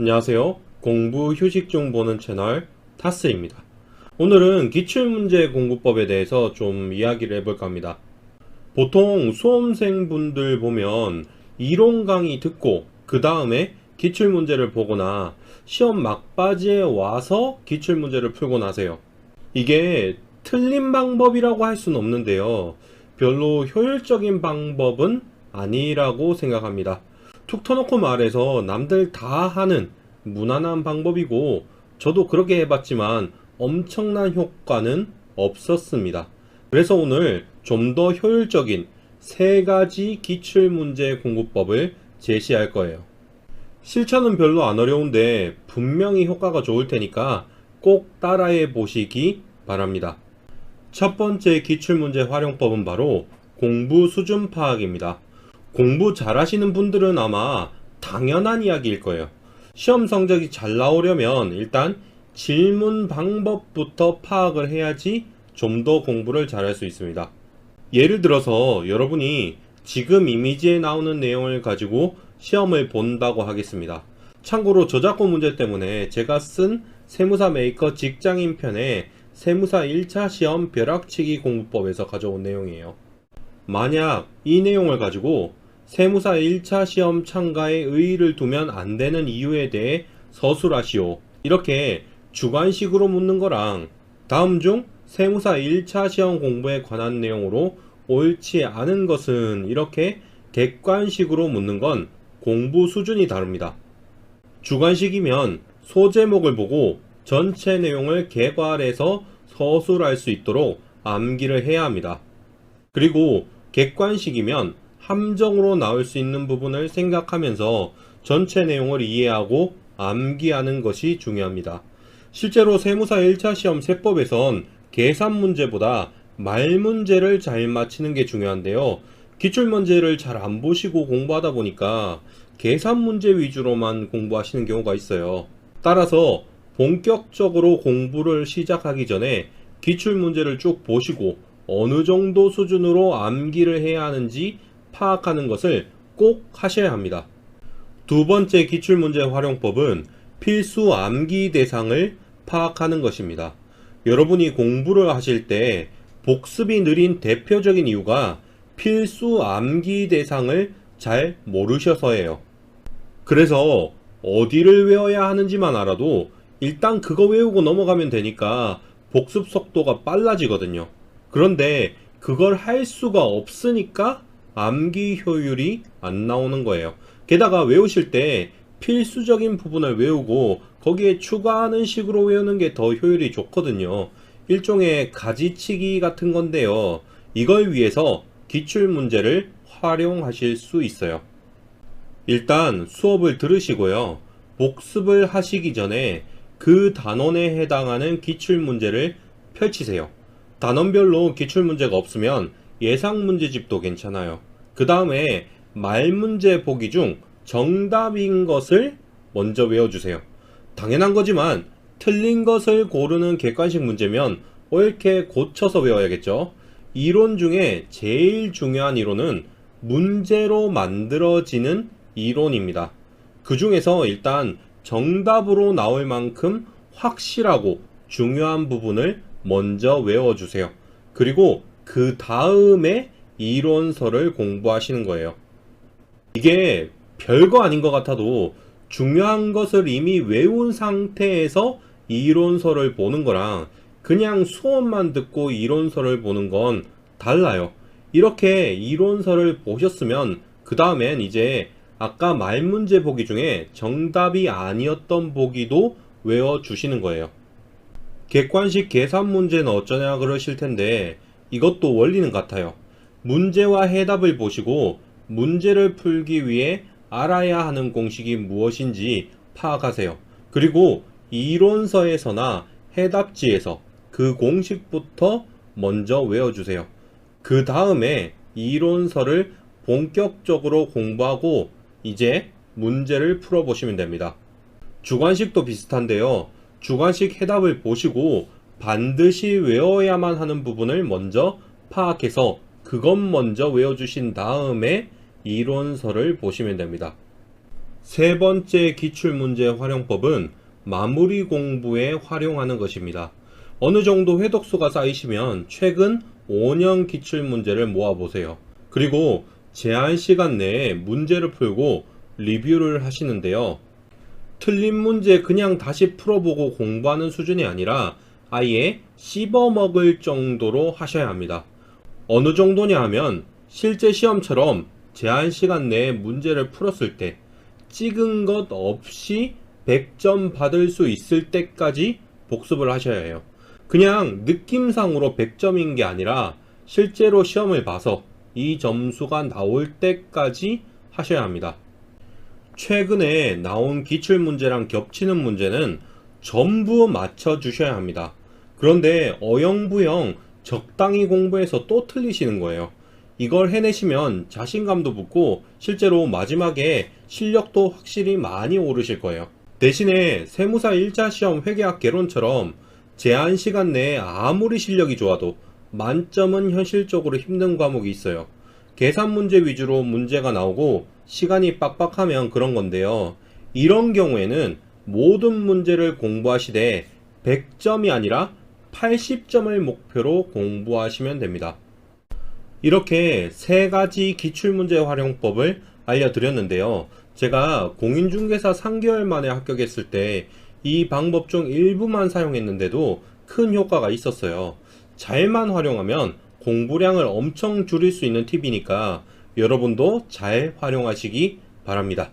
안녕하세요. 공부 휴식 중 보는 채널 타스입니다. 오늘은 기출문제 공부법에 대해서 좀 이야기를 해볼까 합니다. 보통 수험생분들 보면 이론 강의 듣고 그 다음에 기출문제를 보거나 시험 막바지에 와서 기출문제를 풀곤 하세요. 이게 틀린 방법이라고 할 수는 없는데요. 별로 효율적인 방법은 아니라고 생각합니다. 툭 터놓고 말해서 남들 다 하는 무난한 방법이고 저도 그렇게 해봤지만 엄청난 효과는 없었습니다. 그래서 오늘 좀 더 효율적인 세 가지 기출문제 공부법을 제시할 거예요. 실천은 별로 안 어려운데 분명히 효과가 좋을 테니까 꼭 따라해 보시기 바랍니다. 첫 번째 기출문제 활용법은 바로 공부 수준 파악입니다. 공부 잘하시는 분들은 아마 당연한 이야기일 거예요. 시험 성적이 잘 나오려면 일단 질문 방법부터 파악을 해야지 좀 더 공부를 잘할 수 있습니다. 예를 들어서 여러분이 지금 이미지에 나오는 내용을 가지고 시험을 본다고 하겠습니다. 참고로 저작권 문제 때문에 제가 쓴 세무사 메이커 직장인 편에 세무사 1차 시험 벼락치기 공부법에서 가져온 내용이에요. 만약 이 내용을 가지고 세무사 1차 시험 참가에 의의를 두면 안 되는 이유에 대해 서술하시오. 이렇게 주관식으로 묻는 거랑 다음 중 세무사 1차 시험 공부에 관한 내용으로 옳지 않은 것은 이렇게 객관식으로 묻는 건 공부 수준이 다릅니다. 주관식이면 소제목을 보고 전체 내용을 개괄해서 서술할 수 있도록 암기를 해야 합니다. 그리고 객관식이면 함정으로 나올 수 있는 부분을 생각하면서 전체 내용을 이해하고 암기하는 것이 중요합니다. 실제로 세무사 1차 시험 세법에선 계산 문제보다 말 문제를 잘 맞히는 게 중요한데요. 기출문제를 잘 안 보시고 공부하다 보니까 계산 문제 위주로만 공부하시는 경우가 있어요. 따라서 본격적으로 공부를 시작하기 전에 기출문제를 쭉 보시고 어느 정도 수준으로 암기를 해야 하는지 파악하는 것을 꼭 하셔야 합니다. 두 번째 기출문제 활용법은 필수 암기 대상을 파악하는 것입니다. 여러분이 공부를 하실 때 복습이 느린 대표적인 이유가 필수 암기 대상을 잘 모르셔서예요. 그래서 어디를 외워야 하는지만 알아도 일단 그거 외우고 넘어가면 되니까 복습 속도가 빨라지거든요. 그런데 그걸 할 수가 없으니까 암기 효율이 안 나오는 거예요. 게다가 외우실 때 필수적인 부분을 외우고 거기에 추가하는 식으로 외우는 게 더 효율이 좋거든요. 일종의 가지치기 같은 건데요. 이걸 위해서 기출문제를 활용하실 수 있어요. 일단 수업을 들으시고요. 복습을 하시기 전에 그 단원에 해당하는 기출문제를 펼치세요. 단원별로 기출문제가 없으면 예상문제집도 괜찮아요. 그 다음에 말문제 보기 중 정답인 것을 먼저 외워주세요. 당연한 거지만 틀린 것을 고르는 객관식 문제면 옳게 고쳐서 외워야겠죠. 이론 중에 제일 중요한 이론은 문제로 만들어지는 이론입니다. 그 중에서 일단 정답으로 나올 만큼 확실하고 중요한 부분을 먼저 외워주세요. 그리고 그 다음에 이론서를 공부하시는 거예요. 이게 별거 아닌 것 같아도 중요한 것을 이미 외운 상태에서 이론서를 보는 거랑 그냥 수업만 듣고 이론서를 보는 건 달라요. 이렇게 이론서를 보셨으면 그 다음엔 이제 아까 말문제 보기 중에 정답이 아니었던 보기도 외워주시는 거예요. 객관식 계산 문제는 어쩌냐 그러실 텐데 이것도 원리는 같아요. 문제와 해답을 보시고 문제를 풀기 위해 알아야 하는 공식이 무엇인지 파악하세요. 그리고 이론서에서나 해답지에서 그 공식부터 먼저 외워주세요. 그 다음에 이론서를 본격적으로 공부하고 이제 문제를 풀어보시면 됩니다. 주관식도 비슷한데요. 주관식 해답을 보시고 반드시 외워야만 하는 부분을 먼저 파악해서 그것 먼저 외워주신 다음에 이론서를 보시면 됩니다. 세 번째 기출문제 활용법은 마무리 공부에 활용하는 것입니다. 어느 정도 회독수가 쌓이시면 최근 5년 기출문제를 모아보세요. 그리고 제한 시간 내에 문제를 풀고 리뷰를 하시는데요. 틀린 문제 그냥 다시 풀어보고 공부하는 수준이 아니라 아예 씹어먹을 정도로 하셔야 합니다. 어느 정도냐 하면 실제 시험처럼 제한 시간 내에 문제를 풀었을 때 찍은 것 없이 100점 받을 수 있을 때까지 복습을 하셔야 해요. 그냥 느낌상으로 100점인 게 아니라 실제로 시험을 봐서 이 점수가 나올 때까지 하셔야 합니다. 최근에 나온 기출문제랑 겹치는 문제는 전부 맞춰주셔야 합니다. 그런데 어영부영 적당히 공부해서 또 틀리시는 거예요. 이걸 해내시면 자신감도 붙고 실제로 마지막에 실력도 확실히 많이 오르실 거예요. 대신에 세무사 1차 시험 회계학 개론처럼 제한 시간 내에 아무리 실력이 좋아도 만점은 현실적으로 힘든 과목이 있어요. 계산 문제 위주로 문제가 나오고 시간이 빡빡하면 그런 건데요. 이런 경우에는 모든 문제를 공부하시되 100점이 아니라 80점을 목표로 공부하시면 됩니다. 이렇게 세 가지 기출문제 활용법을 알려드렸는데요. 제가 공인중개사 3개월 만에 합격했을 때 이 방법 중 일부만 사용했는데도 큰 효과가 있었어요. 잘만 활용하면 공부량을 엄청 줄일 수 있는 팁이니까 여러분도 잘 활용하시기 바랍니다.